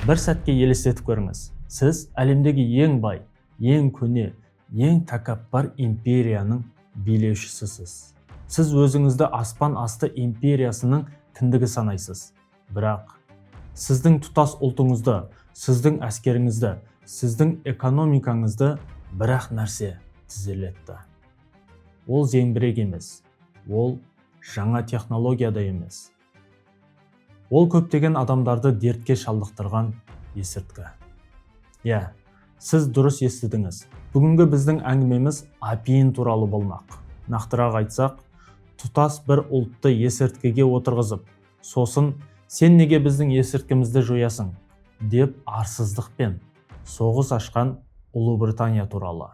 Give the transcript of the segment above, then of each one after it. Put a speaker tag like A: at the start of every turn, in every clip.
A: Бір сәтке елестетіп көріңіз. Сіз әлемдегі ең бай, ең көне, ең тәкаппар империяның билеушісісіз. Сіз өзіңізді аспан асты империясының кіндігі санайсыз. Бірақ сіздің тұтас ұлтыңызды, сіздің әскеріңізді, сіздің экономикаңызды бір-ақ нәрсе тізерлетті. Ол зеңбірек емес, ол жаңа технология да емес. Ол көптеген адамдарды дертке шалдықтырған есірткі. Сіз дұрыс естідіңіз. Бүгінгі біздің әңгімеміз апиын туралы болмақ. Нақтырақ айтсақ, тұтас бір ұлтты есірткіге отырғызып, сосын сен неге біздің есірткімізді жоясың деп арсыздықпен соғыс ашқан Ұлыбритания туралы.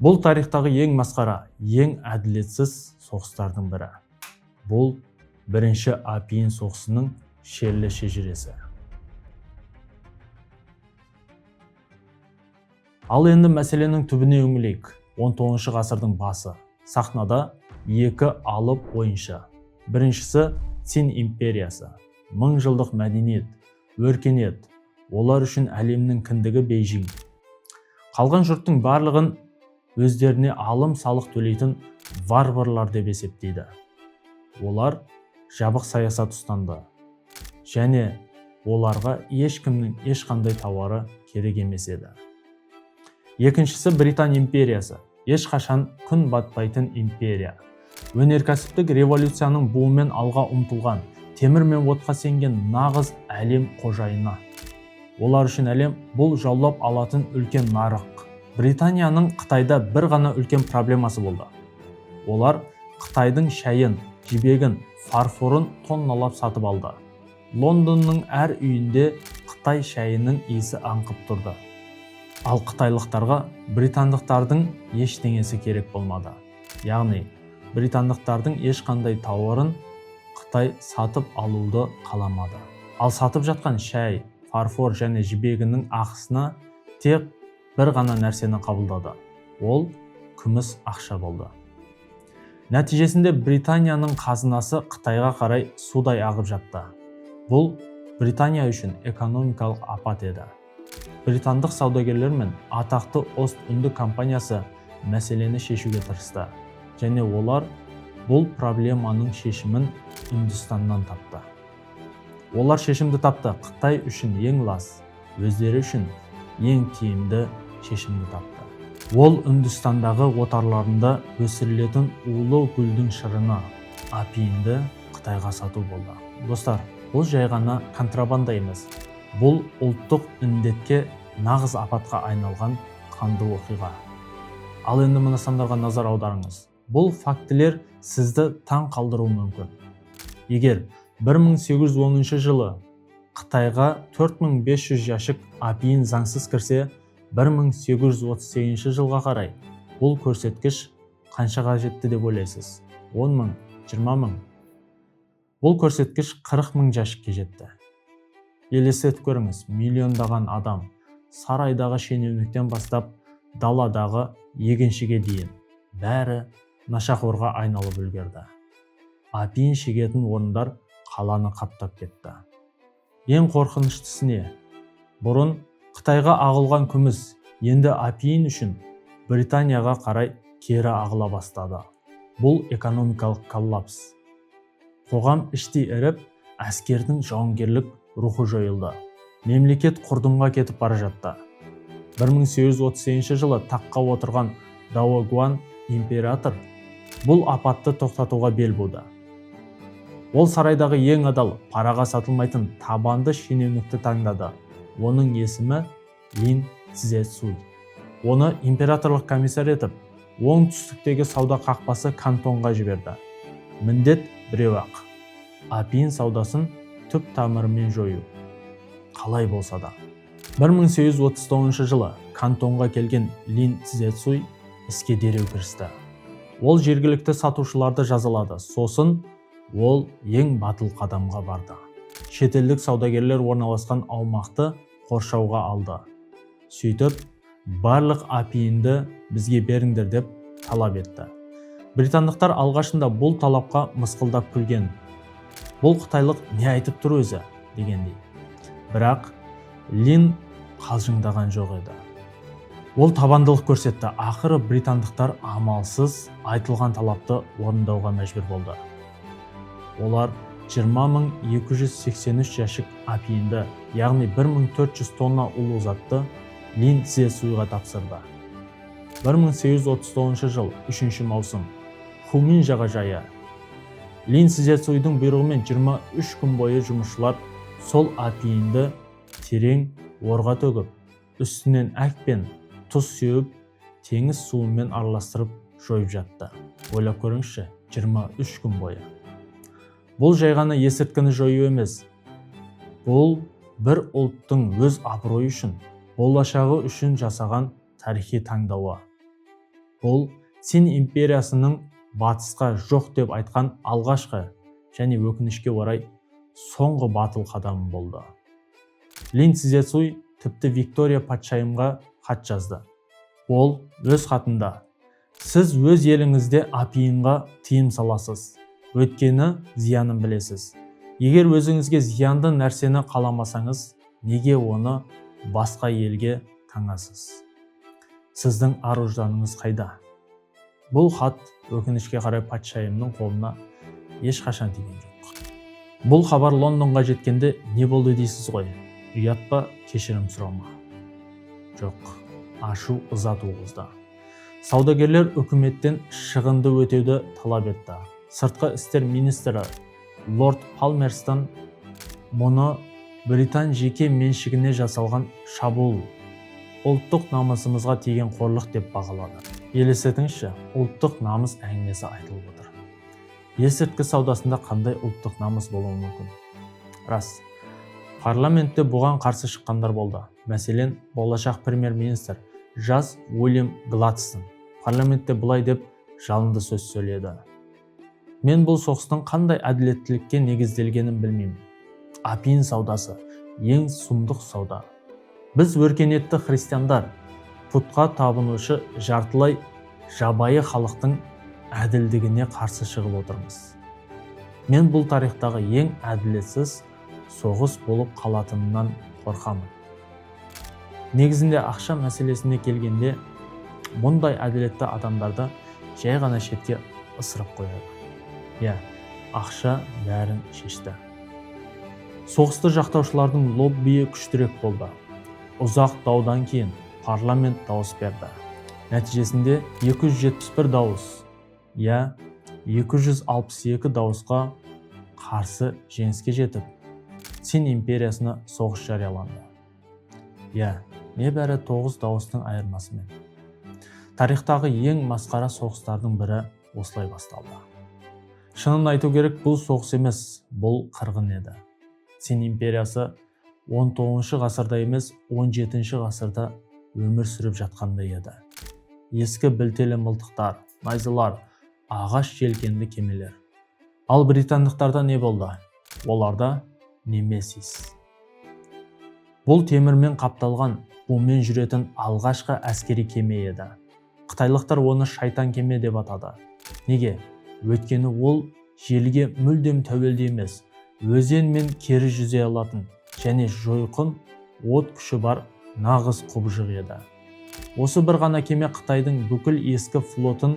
A: Бұл тарихтағы ең масқара, ең әділетсіз соғыстардың бірі. Бұл бірінші апиын соғысының шерлі шежіресі. Ал енді мәселенің түбіне үңілейік. 19 ғасырдың басы. Сахнада екі алып ойыншы. Біріншісі Цин империясы. 1000 жылдық мәдениет, өркениет. Олар үшін әлемнің кіндігі Бейжің. Қалған жұрттың барлығын өздеріне алым салық төлейтін варварлар деп есептейді. Олар жабық саясат ұстанды. Және оларға ешкімнің ешқандай тауары керек емес еді. Екіншісі Британ империясы. Ешқашан күн батпайтын империя. Өнеркәсіптік революцияның буымен алға ұмтылған, темір мен отқа сенген нағыз әлем қожайыны. Олар үшін әлем бұл жаулап алатын үлкен нарық. Британияның Қытайда бір ғана үлкен проблемасы болды. Олар Қытайдың шайын, жібегін, фарфорын тонналап сатып алды. Лондонның әр үйінде Қытай шайының иісі аңқып тұрды. Ал қытайлықтарға британдықтардың ештеңесі керек болмады. Яғни, британдықтардың ешқандай тауарын Қытай сатып алуды қаламады. Ал сатып жатқан шай, фарфор және жібегінің ақысына тек бір ғана нәрсені қабылдады. Ол күміс ақша болды. Нәтижесінде Британияның қазынасы Қытайға қарай судай ағып жатты. Бұл Британия үшін экономикалық апат еді. Британдық саудагерлер мен атақты Ост-Үнді компаниясы мәселені шешуге тырысты. Және олар бұл проблеманың шешімін Үндістаннан тапты. Олар шешімді тапты. Қытай үшін ең лас, өздері үшін ең тиімді шешімді тапты. Ол Үндістандағы отарларында өсірілетін улы гүлдің шырыны, апиынды Қытайға сату болды. Достар, бұл жай ғана контрабанда емес. Бұл ұлттық індетке нағыз апатқа айналған қанды оқиға. Ал енді мына сандарға назар аударыңыз. Бұл фактілер сізді таң қалдыруы мүмкін. Егер 1810 жылы Қытайға 4500 жәшік апиын заңсыз кірсе, 1838 жылға қарай бұл көрсеткіш қаншаға жетті деп ойлайсыз? 10 мың, 20 мың. Бұл көрсеткіш 40 мың жәшікке жетті. Елестетіп көріңіз, миллиондаған адам сарайдағы шенеуніктен бастап даладағы егіншіге дейін бәрі нашақорға айналып үлгерді. Апиын шегетін орындар қаланы қаптап кетті. Ең қорқыныштысы не? Бұрын Қытайға ағылған күміс енді апиын үшін Британияға қарай кері ағыла бастады. Бұл экономикалық коллапс. Қоғам іштей іріп, әскердің жауынгерлік рухы жойылды. Мемлекет құрдымға кетіп бара жатты. 1838 жылы таққа отырған Дао Гуан император бұл апатты тоқтатуға бел буды. Ол сарайдағы ең адал, параға сатылмайтын табанды шенеунікті таңдады. Оның есімі Лин Цзэцуй. Оны императорлық комиссар етіп, оңтүстіктегі сауда қақпасы Кантонға жіберді. Міндет біреу-ақ: апиын саудасын түп тамырымен жою. Қалай болса да. 1839 жылы Кантонға келген Лин Цзэцуй іске дереу кірісті. Ол жергілікті сатушыларды жазалады. Сосын ол ең батыл қадамға барды. Шетелдік саудагерлер орналасқан аумақты қоршауға алды. Сөйтіп, барлық апиынды бізге беріңдер деп талап етті. Британдықтар алғашында бұл талапқа мысқылдап күлген. Бұл қытайлық не айтып тұр өзі дегендей. бірақ Лин қалжыңдаған жоқ еді. Ол табандылық көрсетті. Ақыры британдықтар амалсыз айтылған талапты орындауға мәжбүр болды. Олар 20.283 жәшік апиынды, яғни 1400 тонна улы затты Лин Цзэцуйға тапсырды. 1839 жыл 3 маусым Хумин жағажайы. Лин Цзэцуйдың бұйрығымен 23 күн бойы жұмысшылар сол апиынды терең орға төгіп, үстінен әк пен тұз сеуіп, теңіз суымен араластырып жойып жатты. Ойлап көріңізші, 23 күн бойы. Бұл жай ғана есірткіні жою емес. Бұл бір ұлттың өз абыройы үшін, болашағы үшін жасаған тарихи таңдауы. Бұл Цин империясының батысқа жоқ деп айтқан алғашқы және өкінішке орай соңғы батыл қадамы болды. Лин Цзэцуй тіпті Виктория патшайымға хат жазды. Ол өз хатында: сіз өз еліңізде апиынға тыйым саласыз, өйткені зиянын білесіз. Егер өзіңізге зиянды нәрсені қаламасаңыз, неге оны басқа елге таңасыз? Сіздің ар-ұжданыңыз қайда? Бұл хат өкінішке қарай патшайымның қолына ешқашан тиген жоқ. Бұл хабар Лондонға жеткенде не болды дейсіз ғой? Ұят па, кешірім сұрау ма? Жоқ, ашу ыза туғызды. Саудагерлер үкіметтен шығынды өтеуді талап етті. Сыртқы істер министрі Лорд Палмерстон мұны Британ жеке меншігіне жасалған шабуыл, ұлттық намысымызға тиген қорлық деп бағалады. Елестетіңізші, ұлттық намыс әңгімесі айтылып отыр. Есірткі саудасында қандай ұлттық намыс болуы мүмкін? Рас, парламентте бұған қарсы шыққандар болды. Мәселен, болашақ премьер-министр жас Уильям Гладстон парламентте бұлай деп жалынды сөз сөйледі. Мен бұл соғыстың қандай әділеттілікке негізделгенін білмеймін. Апиын саудасы ең сұмдық сауда. Біз өркениетті христиандар, пұтқа табынушы жартылай жабайы халықтың әділдігіне қарсы шығып отырмыз. Мен бұл тарихтағы ең әділетсіз соғыс болып қалатынынан қорқамын. Негізінде ақша мәселесіне келгенде, мұндай әділетті адамдарды жай ғана шетке ысырып қояды. Ақша бәрін шешті. Соғысты жақтаушылардың лоббиі күштірек болды. Ұзақ даудан кейін парламент дауыс берді. Нәтижесінде 271 дауыс, 262 дауысқа қарсы жеңіске жетіп, Цин империясына соғыс жарияланды. Небәрі 9 дауыстың айырмасымен. Тарихтағы ең масқара соғыстардың бірі осылай басталды. Шынын айту керек, бұл соғыс емес, бұл қырғын еді. Цин империясы 19 ғасырда емес, 17 ғасырда өмір сүріп жатқандай еді. Ескі білтелі мылтықтар, найзалар, ағаш желкенді кемелер. Ал британдықтарда не болды? Оларда Немесис. Бұл темірмен қапталған, бумен жүретін алғашқы әскери кеме еді. Қытайлықтар оны шайтан кеме деп атады. Неге? Өйткені ол желге мүлдем тәуелді емес, өзен мен кері жүзе алатын және жойқын от күші бар нағыз құбыжық еді. Осы бір ғана кеме Қытайдың бүкіл ескі флотын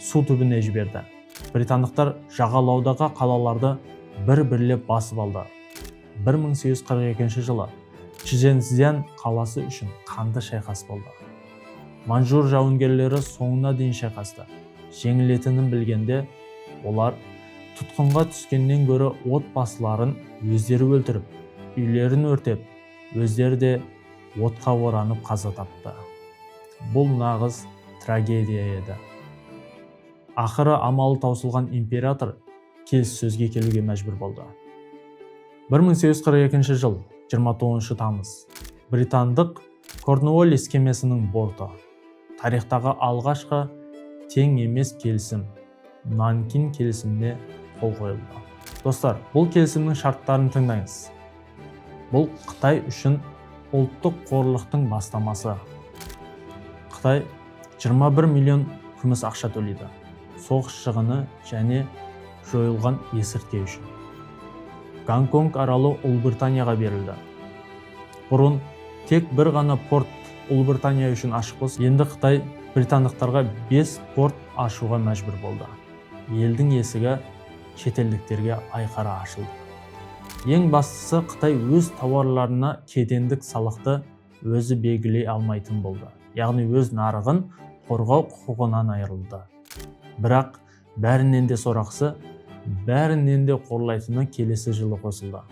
A: су түбіне жіберді. Британдықтар жағалаудағы қалаларды бір-бірлеп басып алды. 1842 жылы Чжэнцзян қаласы үшін қанды шайқас болды. Манжур жауынгерлері соңына дейін шайқасты. Жеңілетінін білгенде, олар тұтқынға түскеннен гөрі отбасыларын өздері өлтіріп, үйлерін өртеп, өздері де отқа оранып қаза тапты. Бұл нағыз трагедия еді. Ақыры амалы таусылған император келіссөзге келуге мәжбүр болды. 1842 жыл 29 тамыз британдық Корнуоллис кемесінің борты. Тарихтағы алғашқы тең емес келісім Нанкин келісіміне қол қойылды. Достар, бұл келісімнің шарттарын тыңдаңыз. Бұл Қытай үшін ұлттық қорлықтың бастамасы. Қытай 21 миллион күміс ақша төлейді. Соғыс шығыны және жойылған есірткі үшін. Гонконг аралы Ұлыбританияға берілді. Бұрын тек бір ғана порт Ұлыбритания үшін ашық болса, енді Қытай британдықтарға 5 порт ашуға мәжбүр болды. Елдің есігі шетелдіктерге айқара ашылды. Ең бастысы, Қытай өз тауарларына кедендік салықты өзі белгілей алмайтын болды. Яғни өз нарығын қорғау құқығынан айырылды. Бірақ бәрінен де сорақысы, бәрінен де қорлайтыны келесі жылы қосылды.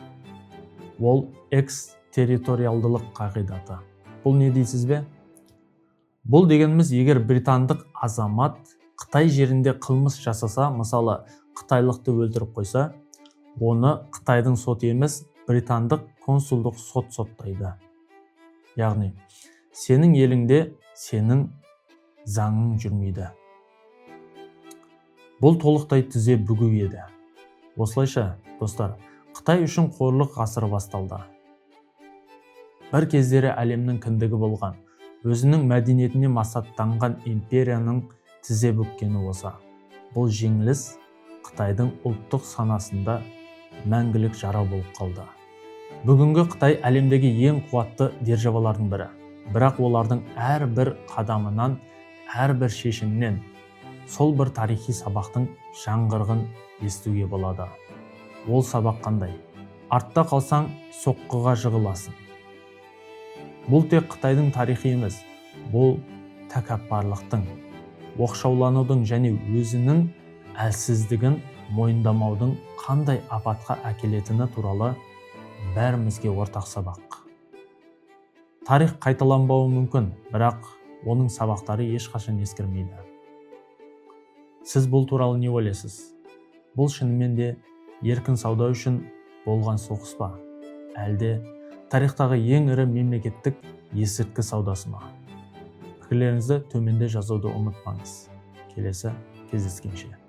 A: Ол экстерриториалдылық қағидаты. Бұл не дейсіз бе? Бұл дегеніміз, егер британдық азамат Қытай жерінде қылмыс жасаса, мысалы қытайлықты өлтіріп қойса, оны Қытайдың соты емес, британдық консулдық сот соттайды. Яғни, сенің еліңде сенің заңың жүрмейді. Бұл толықтай тізе бүгу еді. Осылайша, достар, Қытай үшін қорлық ғасыры басталды. Бір кездері әлемнің кіндігі болған, өзінің мәдениетіне масаттанған империяның тізе бүккені осы. Бұл жеңіліс Қытайдың ұлттық санасында мәңгілік жара болып қалды. Бүгінгі Қытай әлемдегі ең қуатты державалардың бірі. Бірақ олардың әрбір қадамынан, әрбір шешімінен сол бір тарихи сабақтың жаңғырығын естуге болады. Ол сабақ қандай? Артта қалсаң, соққыға жығыласың. Бұл тек Қытайдың тарихи емес, бұл тәкаппарлықтың, оқшауланудың және өзінің әлсіздігін мойындамаудың қандай апатқа әкелетіні туралы бәрімізге ортақ сабақ. Тарих қайталанбауы мүмкін, бірақ оның сабақтары ешқашан ескірмейді. Сіз бұл туралы не ойлайсыз? Бұл шынымен де еркін сауда үшін болған соғыс па? Әлде тарихтағы ең ірі мемлекеттік есірткі саудасы ма? Пікірлеріңізді төменде жазуды ұмытпаңыз. Келесі кездескенше.